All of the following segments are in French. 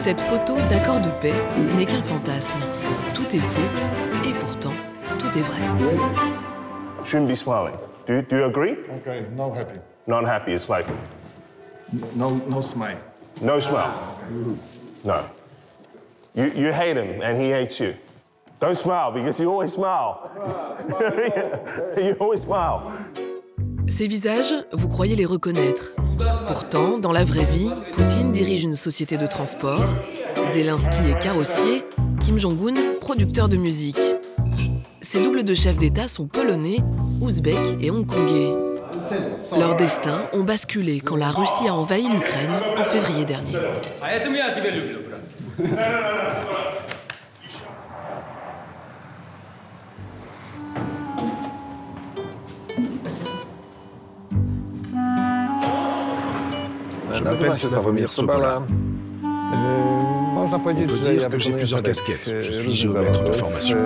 Cette photo d'accord de paix n'est qu'un fantasme. Tout est faux et pourtant, tout est vrai. Shouldn't be smiling. Do you agree? Okay, not happy. Not happy, it's like No smile. no smile. No. You hate him and he hates you. Don't smile because you always smile. You always smile. Ces visages, vous croyez les reconnaître. Pourtant, dans la vraie vie, Poutine dirige une société de transport, Zelensky est carrossier, Kim Jong-un, producteur de musique. Ces doubles de chefs d'État sont polonais, ouzbeks et hongkongais. Leurs destins ont basculé quand la Russie a envahi l'Ukraine en février dernier. Je m'appelle Sławomir Sobola. On peut dire que j'ai plusieurs casquettes. Je suis géomètre de formation.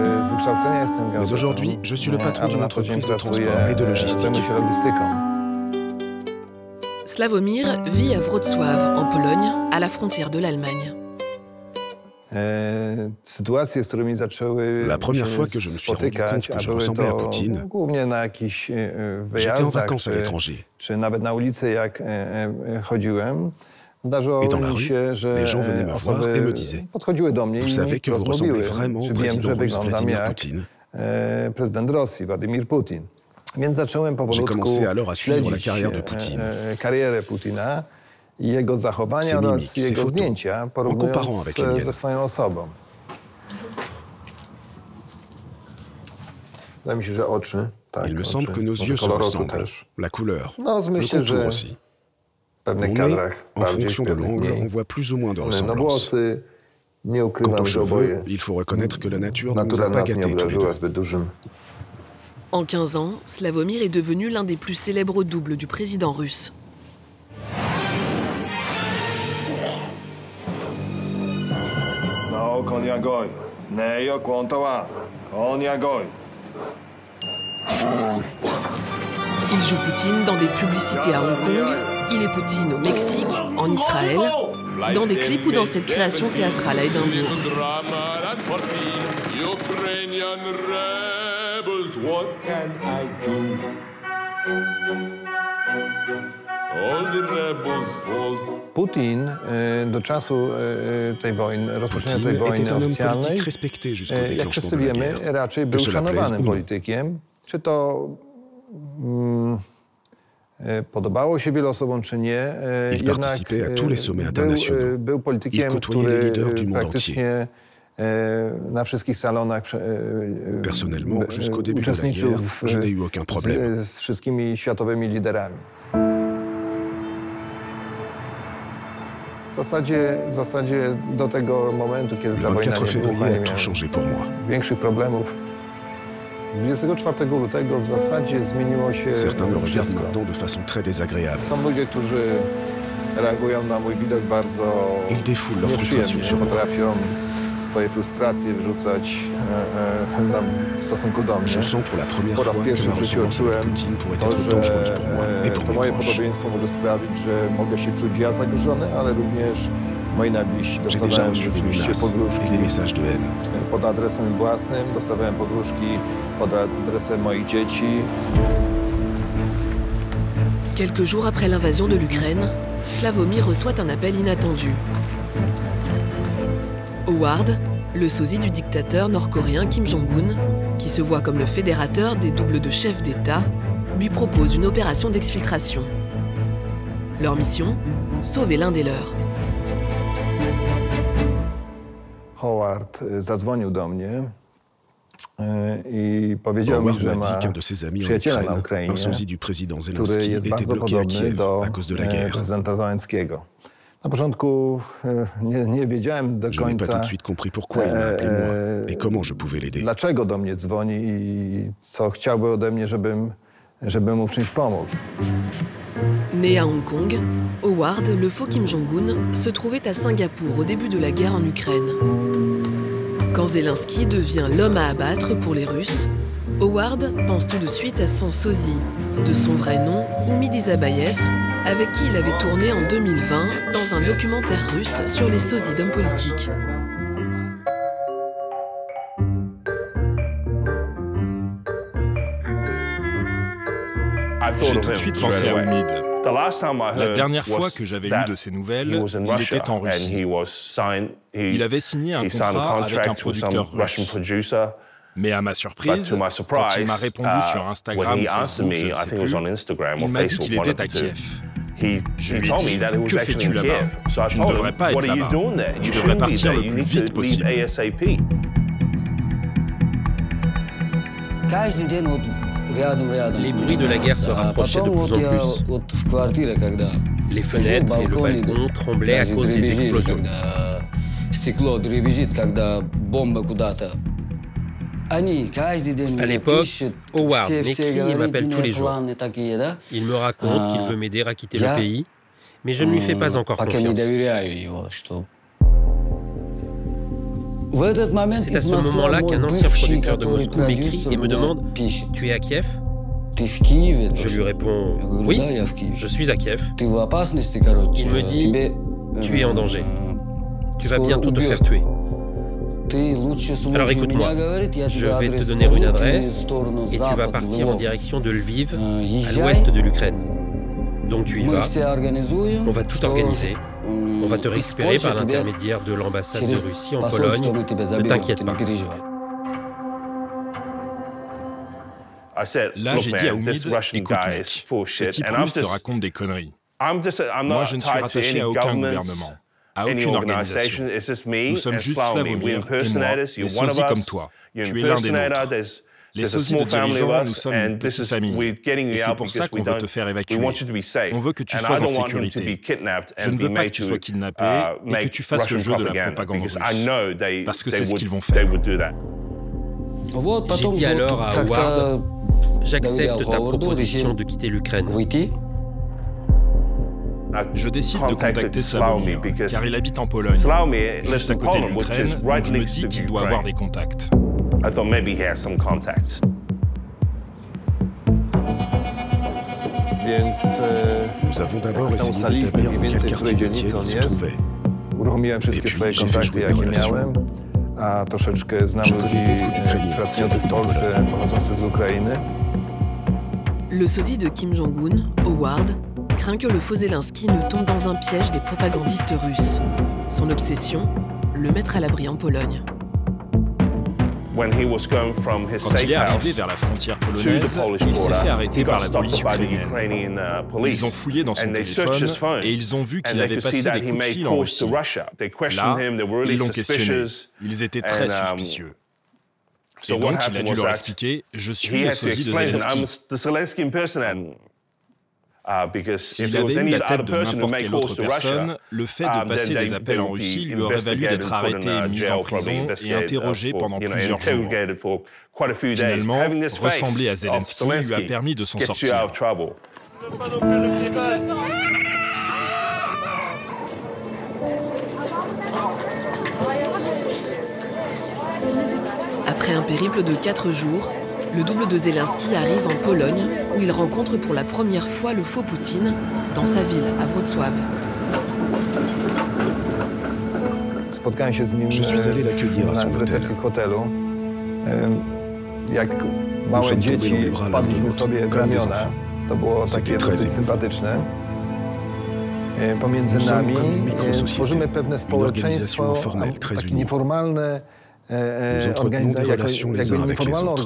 Mais aujourd'hui, je suis le patron d'une entreprise de transport et de logistique. Sławomir vit à Wrocław, en Pologne, à la frontière de l'Allemagne. La première fois que je me suis rendu compte que je ressemblais à Poutine, j'étais en vacances à l'étranger. Et dans la rue, les gens venaient me voir et me disaient « Vous savez que vous ressemblez vraiment au président russe Vladimir Poutine ». J'ai commencé alors à suivre la carrière de Poutine. Ses mimiques, ses photos, en comparant avec les miennes. Il me semble que nos yeux se ressemblent, la couleur, le contour aussi. Mon nez, en fonction de l'angle, on voit plus ou moins de ressemblance. Quant aux cheveux, il faut reconnaître que la nature ne nous a pas gâtés tous les deux. En 15 ans, Sławomir est devenu l'un des plus célèbres doubles du président russe. Il joue Poutine dans des publicités à Hong Kong, il est Poutine au Mexique, en Israël, dans des clips ou dans cette création théâtrale à Édimbourg. Poutine était un homme politique respecté jusqu'au déclenchement de la guerre. Que cela plaise ou non. Il participait à tous les sommets internationaux. Il côtoyait les leaders du monde entier. Personnellement, jusqu'au début de la guerre, je n'ai eu aucun problème. Le 24 février a tout changé pour moi. Certains me regardent maintenant de façon très désagréable. Ils défoulent leur frustration sur moi. Je sens pour la première fois que ma ressemblance avec Poutine pourrait être dangereuse pour moi et pour mes proches. J'ai déjà reçu des menaces et des messages de haine. Quelques jours après l'invasion de l'Ukraine, Sławomir reçoit un appel inattendu. Howard, le sosie du dictateur nord-coréen Kim Jong-un, qui se voit comme le fédérateur des doubles de chefs d'État, lui propose une opération d'exfiltration. Leur mission, sauver l'un des leurs. Howard m'a dit qu'un de ses amis en Ukraine, un sosie du président Zelensky, était bloqué à Kiev à cause de la guerre. Je n'ai pas tout de suite compris pourquoi il m'a appelé moi et comment je pouvais l'aider. Né à Hong Kong, Howard, le faux Kim Jong-un, se trouvait à Singapour au début de la guerre en Ukraine. Quand Zelensky devient l'homme à abattre pour les Russes, Howard pense tout de suite à son sosie, De son vrai nom, Umid Isabayev, avec qui il avait tourné en 2020 dans un documentaire russe sur les sosies d'hommes politiques. J'ai tout de suite pensé à Umid. La dernière fois que j'avais eu de ses nouvelles, il était en Russie. Il avait signé un contrat avec un producteur russe. Mais à ma surprise, quand il m'a répondu sur Instagram ou Facebook, je ne sais plus, il m'a dit qu'il était à Kiev. Je lui ai dit, que fais-tu là-bas? Tu ne devrais pas être là-bas. Tu devrais partir le plus vite possible. Les bruits de la guerre se rapprochaient de plus en plus. Les fenêtres et le balcon tremblaient à cause des explosions. À l'époque, Howard m'écrit et m'appelle tous les jours. Il me raconte qu'il veut m'aider à quitter le pays, mais je ne lui fais pas encore confiance. C'est à ce moment-là qu'un ancien producteur de Moscou m'écrit et me demande « Tu es à Kiev ?» Je lui réponds « Oui, je suis à Kiev. » Il me dit « Tu es en danger. Tu vas bientôt te faire tuer. Alors écoute-moi, je vais te donner une adresse et tu vas partir en direction de Lviv, à l'ouest de l'Ukraine. Donc tu y vas, on va tout organiser, on va te récupérer par l'intermédiaire de l'ambassade de Russie en Pologne, ne t'inquiète pas. Là, j'ai dit à Umid, écoute mec, ce type russe te raconte des conneries. Moi, je ne suis rattaché à aucun gouvernement, à aucune organisation. Nous sommes juste Slavomir et moi, des sosies comme toi. Tu es l'un des nôtres. Les sosies de dirigeants, nous sommes une petite famille. Et c'est pour ça qu'on veut te faire évacuer. On veut que tu sois en sécurité. Je ne veux pas que tu sois kidnappé et que tu fasses le jeu de la propagande russe. Parce que c'est ce qu'ils vont faire. J'ai dit alors à Howard, j'accepte ta proposition de quitter l'Ukraine. Je décide de contacter Slavomir, car il habite en Pologne, juste à côté de l'Ukraine, donc je me dis qu'il doit avoir des contacts. Nous avons d'abord essayé d'établir dans quel quartier de Kiev il se trouvait. Et puis j'ai fait jouer mes relations. Je connais beaucoup d'Ukrainiens qui habitent en Pologne. Le sosie de Kim Jong-un, Howard, craint que le faux Zelensky ne tombe dans un piège des propagandistes russes. Son obsession, le mettre à l'abri en Pologne. Quand il est arrivé vers la frontière polonaise, il s'est fait arrêter par la police ukrainienne. Ils ont fouillé dans son téléphone et ils ont vu qu'il avait passé des coups de fil en Russie. Là, ils l'ont questionné. Ils étaient très suspicieux. Et donc, il a dû leur expliquer « Je suis le sosie de Zelensky ». S'il avait eu la tête de n'importe quelle autre personne, le fait de passer des appels en Russie lui aurait valu d'être arrêté, mis en prison et interrogé pendant plusieurs jours. Finalement, ressembler à Zelensky lui a permis de s'en sortir. Après un périple de 4 jours, le double de Zelensky arrive en Pologne, où il rencontre pour la première fois le faux Poutine, dans sa ville, à Wrocław. Je suis allé l'accueillir à son hôtel. Nous sommes tombés dans les bras l'un de l'autre, comme des enfants. C'était très émouvant. Nous sommes comme une micro-société, une organisation informelle très unie. Nous entretenons des relations les uns avec les autres.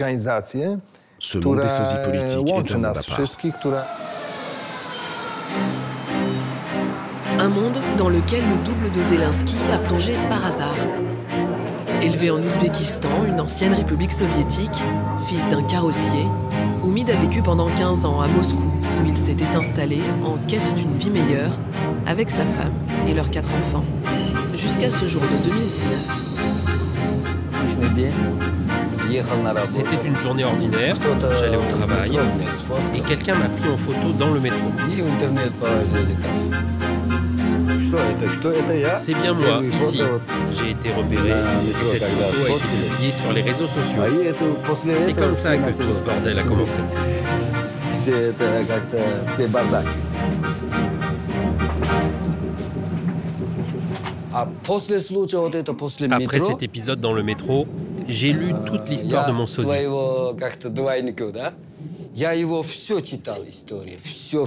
Ce monde des sosies politiques est un monde à part. Un monde dans lequel le double de Zelensky a plongé par hasard. Élevé en Ouzbékistan, une ancienne république soviétique, fils d'un carrossier, Umid a vécu pendant 15 ans à Moscou, où il s'était installé en quête d'une vie meilleure, avec sa femme et leurs 4 enfants, jusqu'à ce jour de 2019. C'était une journée ordinaire, j'allais au travail et quelqu'un m'a pris en photo dans le métro. C'est bien moi, ici. J'ai été repéré et cette photo a été publiée sur les réseaux sociaux. C'est comme ça que tout ce bordel a commencé. Après cet épisode dans le métro, j'ai lu toute l'histoire de mon sosie.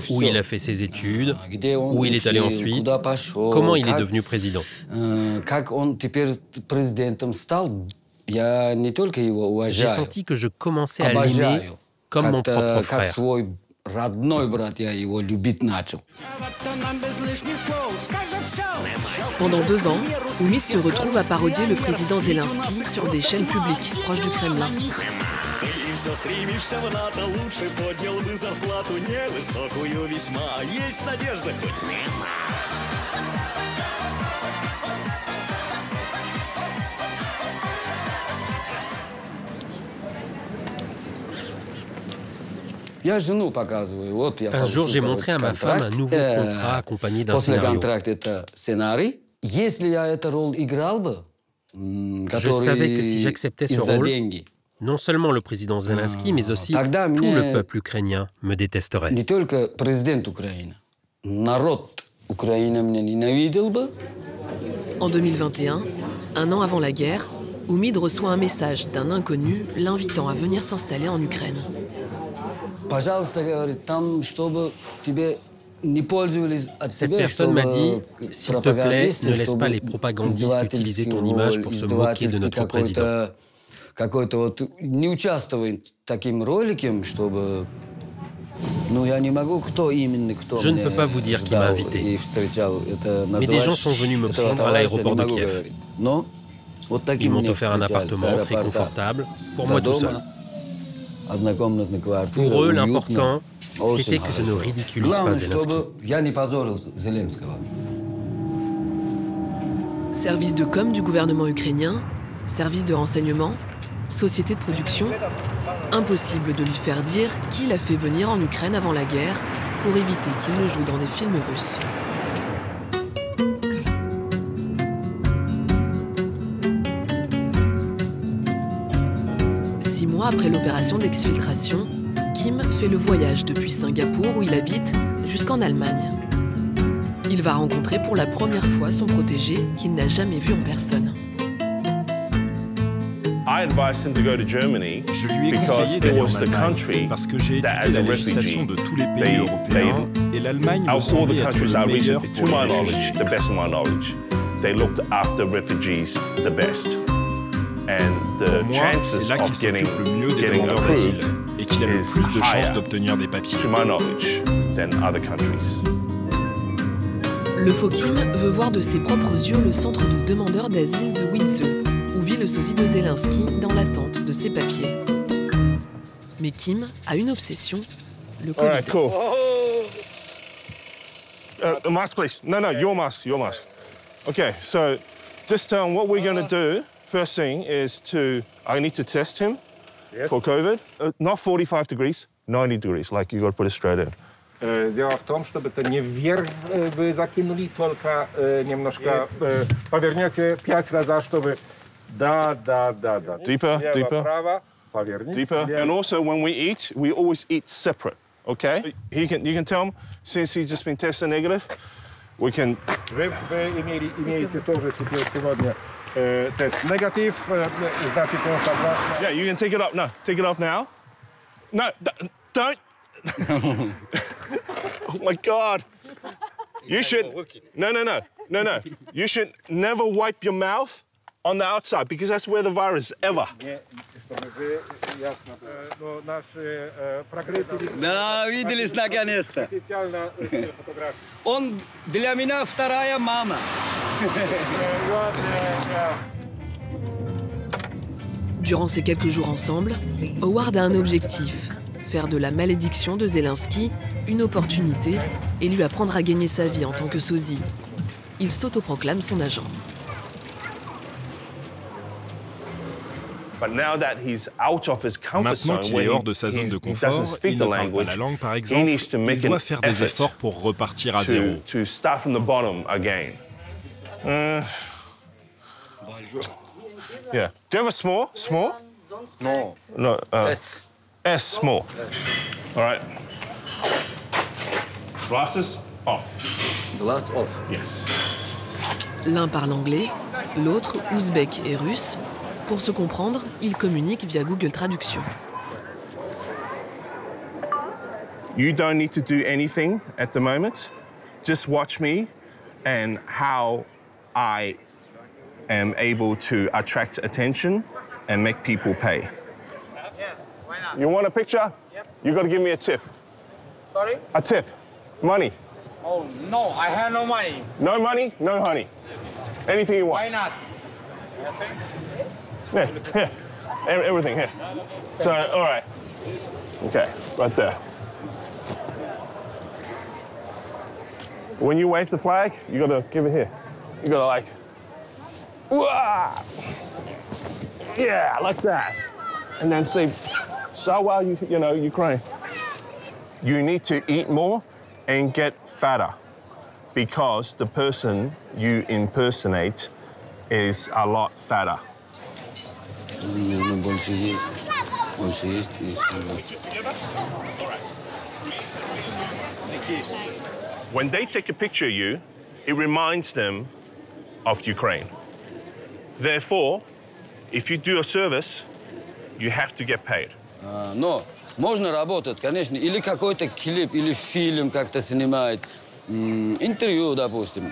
Où il a fait ses études, où il est allé ensuite, comment il est devenu président. J'ai senti que je commençais à l'aimer comme mon propre frère. Pendant 2 ans, Umid se retrouve à parodier le président Zelensky sur des chaînes publiques proches du Kremlin. Un jour, j'ai montré à ma femme un nouveau contrat accompagné d'un scénario. Je savais que si j'acceptais ce rôle, non seulement le président Zelensky, mais aussi tout le peuple ukrainien me détesterait. En 2021, un an avant la guerre, Umid reçoit un message d'un inconnu l'invitant à venir s'installer en Ukraine. Cette personne m'a dit « S'il te plaît, ne laisse pas les propagandistes utiliser ton image pour se moquer de notre président. » Je ne peux pas vous dire qui m'a invité, mais des gens sont venus me prendre à l'aéroport de Kiev. Ils m'ont offert un appartement très confortable, pour moi tout seul. Pour eux, l'important, c'était que je ne ridiculise pas Zelensky. Service de com du gouvernement ukrainien, service de renseignement, société de production, impossible de lui faire dire qui l'a fait venir en Ukraine avant la guerre pour éviter qu'il ne joue dans des films russes. Après l'opération d'exfiltration, Kim fait le voyage depuis Singapour où il habite jusqu'en Allemagne. Il va rencontrer pour la première fois son protégé qu'il n'a jamais vu en personne. Je lui ai conseillé d'aller en Allemagne parce que j'ai étudié la législation de tous les pays européens et l'Allemagne me semblait être le meilleur pour les réfugiés. Pour moi, c'est là qu'il s'occupe le mieux des demandeurs d'asile et qu'il a le plus de chances d'obtenir des papiers. Le faux Kim veut voir de ses propres yeux le centre de demandeurs d'asile de Windsor, où vit le sosie de Zelensky dans l'attente de ses papiers. Mais Kim a une obsession, le Covid. All right, cool. Mask, please. No, your mask. Okay, so just what we're going to do. First thing is I need to test him for COVID. Not 45 degrees, 90 degrees, like you got to put it straight in. Дело в том, чтобы это не вверх вы закинули, только немножко повернете 5 раз, чтобы... Да. Deeper. And also, when we eat, we always eat separate, okay? You can tell him, since he's just been tested negative, we can... Вы имеете тоже теперь сегодня тест негатив, значит, он согласен. Yeah, you can take it up. No, take it off now. No, don't. Oh my God. You should. No. You should never wipe your mouth on the outside because that's where the virus is ever. Да, виделись наконец-то. Он для меня вторая мама. Durant ces quelques jours ensemble, Howard a un objectif, faire de la malédiction de Zelensky une opportunité et lui apprendre à gagner sa vie en tant que sosie. Il s'autoproclame son agent. Maintenant qu'il est hors de sa zone de confort, il ne parle pas la langue par exemple, il doit faire des efforts pour repartir à zéro. Yeah. Do you have a small? No. No. S small. All right. Glasses off. Glass off. Yes. L'un parle anglais, l'autre ouzbek et russe. Pour se comprendre, ils communiquent via Google Traduction. You don't need to do anything at the moment. Just watch me and how I am able to attract attention and make people pay. Yeah, why not? You want a picture? Yep. You got to give me a tip. Sorry? A tip. Money. Oh, no, I have no money. No money, no honey. Anything you want. Why not? Yeah, here. Everything here. So, all right. Okay, right there. When you wave the flag, you gotta give it here. You gotta like, wah! Yeah, like that. And then say, so well, you know, Ukraine. You need to eat more and get fatter because the person you impersonate is a lot fatter. When they take a picture of you, it reminds them of Ukraine. Therefore, if you do a service, you have to get paid. Но можно работать, конечно, или какой-то клип, или фильм как-то снимает, интервью, допустим.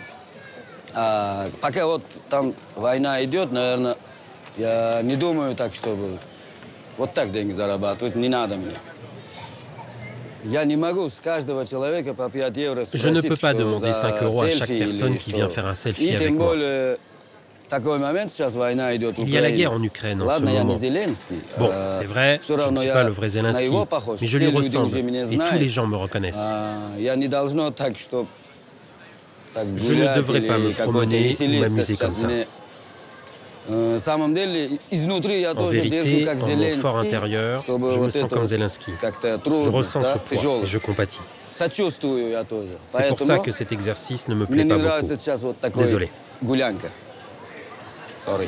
Пока вот там война идет, наверное, я не думаю так, чтобы вот так деньги зарабатывать, не надо мне. Я не могу с каждого человека по 5 евро спросить, Je ne peux pas demander 5 € à chaque personne qui vient faire un selfie avec moi. Il y a la guerre en Ukraine en ce moment. Bon, c'est vrai, je ne suis pas le vrai Zelensky, mais je lui ressemble et tous les gens me reconnaissent. Je ne devrais pas me promener ou m'amuser comme ça. En vérité, en mon fort intérieur, je me sens comme Zelensky. Je ressens ce poids et je compatis. C'est pour ça que cet exercice ne me plaît pas beaucoup. Désolé. Sorry.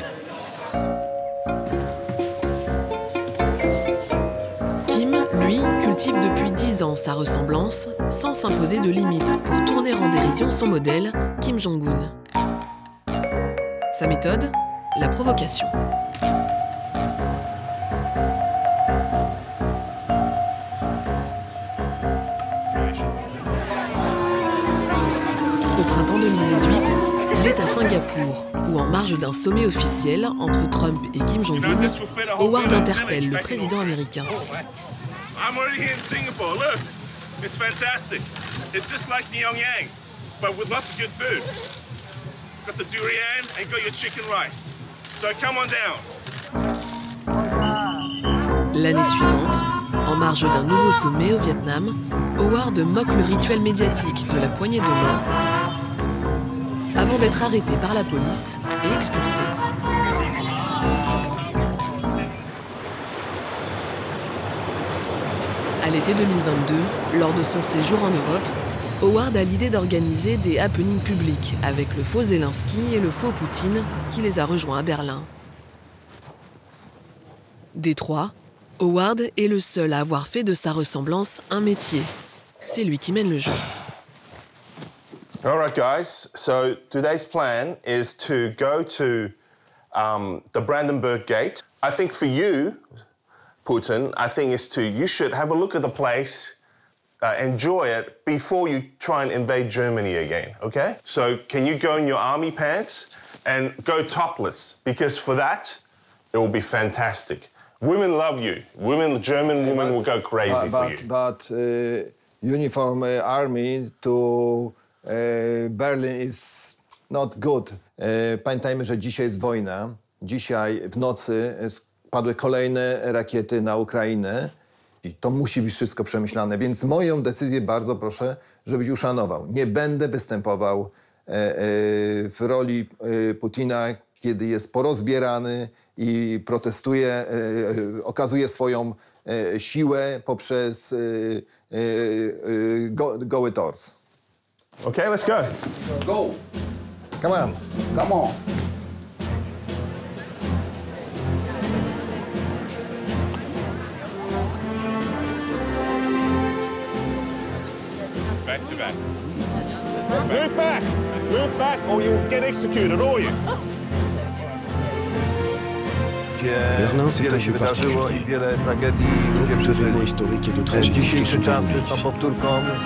Kim, lui, cultive depuis 10 ans sa ressemblance, sans s'imposer de limites pour tourner en dérision son modèle, Kim Jong-un. Sa méthode, la provocation. Au printemps 2018, il est à Singapour, où en marge d'un sommet officiel entre Trump et Kim Jong-un, Howard interpelle le président américain. I'm already here in Singapore. Look, it's fantastic. It's just like Pyongyang, but with lots of good food. Got the durian and got your chicken rice. So come on down. L'année suivante, en marge d'un nouveau sommet au Vietnam, Howard moque le rituel médiatique de la poignée de main avant d'être arrêté par la police et expulsé. À l'été 2022, lors de son séjour en Europe, Howard a l'idée d'organiser des happenings publics avec le faux Zelensky et le faux Poutine qui les a rejoints à Berlin. Des trois, Howard est le seul à avoir fait de sa ressemblance un métier. C'est lui qui mène le jeu. All right, guys. So today's plan is to go to the Brandenburg Gate. I think for you, Putin, you should have a look at the place, enjoy it before you try and invade Germany again, okay? So can you go in your army pants and go topless? Because for that, it will be fantastic. Women love you. German women will go crazy for you. But uniform army to Berlin is not good. Pamiętajmy, że dzisiaj jest wojna. Dzisiaj w nocy padły kolejne rakiety na Ukrainę. I to musi być wszystko przemyślane. Więc moją decyzję bardzo proszę, żebyś uszanował. Nie będę występował w roli Putina, kiedy jest porozbierany i protestuje, okazuje swoją siłę poprzez goły tors. Okay, let's go. Go. Come on. Come on. Move back or you'll get executed, all you. Berlin, c'est un lieu particulier. Beaucoup d'événements historiques et de tragédies se sont déroulés ici.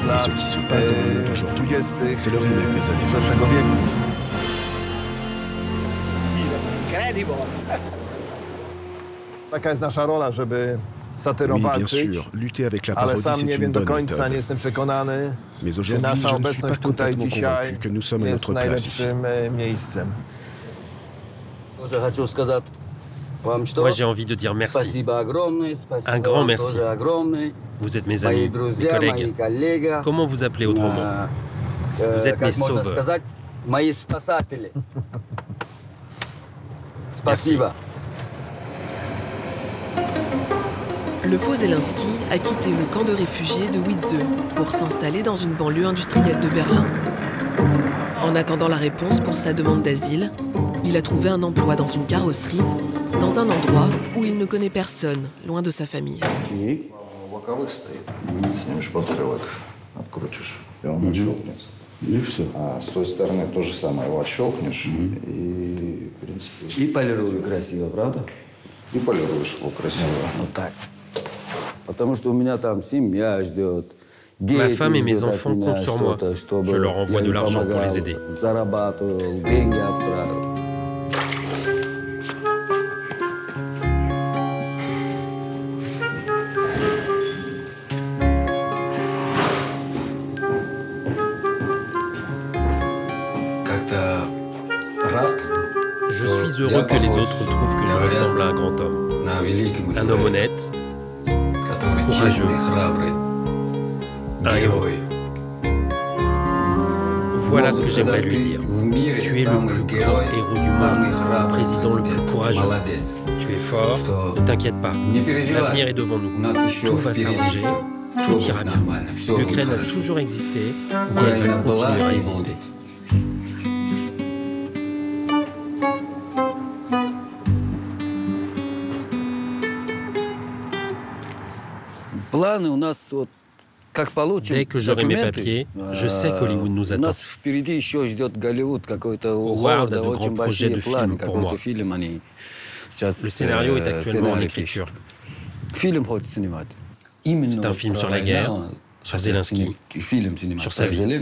Et ce qui se passe dans le monde aujourd'hui, c'est le remake des années 20. Taka jest nasza rola, żeby Oui, bien sûr, lutter avec la parodie, c'est une bonne méthode. Mais aujourd'hui, je ne suis pas complètement convaincu que nous sommes à notre place ici. Moi, j'ai envie de dire merci. Un grand merci. Vous êtes mes amis, mes collègues. Comment vous appelez autrement? Vous êtes mes sauveurs. Merci. Le faux Zelensky a quitté le camp de réfugiés de Wietze pour s'installer dans une banlieue industrielle de Berlin. En attendant la réponse pour sa demande d'asile, il a trouvé un emploi dans une carrosserie, dans un endroit où il ne connaît personne, loin de sa famille. Ma femme et mes enfants comptent sur moi. Je leur envoie de l'argent pour les aider. Je suis heureux que les autres trouvent que je ressemble à un grand homme. Un homme honnête, courageux, un héros. Voilà ce que j'aimerais lui dire. Tu es le plus grand héros du monde, le président le plus courageux. Tu es fort, ne t'inquiète pas. L'avenir est devant nous. Tout va s'arranger, tout ira bien. L'Ukraine a toujours existé et elle continuera à exister. Dès que j'aurai mes papiers, je sais qu'Hollywood nous attend. Howard a de grands projets de films pour moi. Le scénario est actuellement en écriture. C'est un film sur la guerre, sur Zelensky, sur sa vie.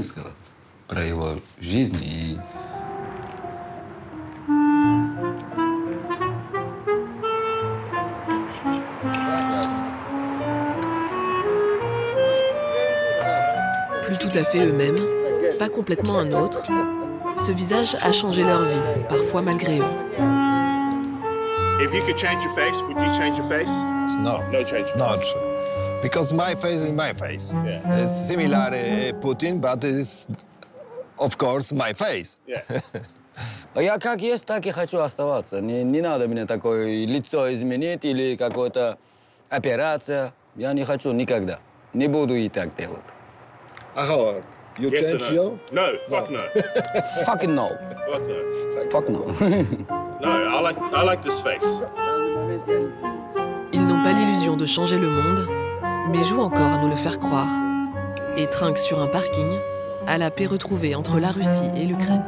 Plus tout à fait eux-mêmes, pas complètement un autre, ce visage a changé leur vie, parfois malgré eux. If you could change your face, would you change your face? No. No change. Not. Because my face is my face. Yeah. It's similar Putin, but it's, of course, my face. Yeah. Я как есть, так и хочу оставаться. Не надо мне такое лицо изменить или какая-то операция. Я не хочу никогда. Не буду и так делать. How you Yes change or you? No, fuck no. Fucking no. Fuck no. Fuck no. No, I like this face. Ils n'ont pas l'illusion de changer le monde, mais jouent encore à nous le faire croire. Et trinquent sur un parking, à la paix retrouvée entre la Russie et l'Ukraine.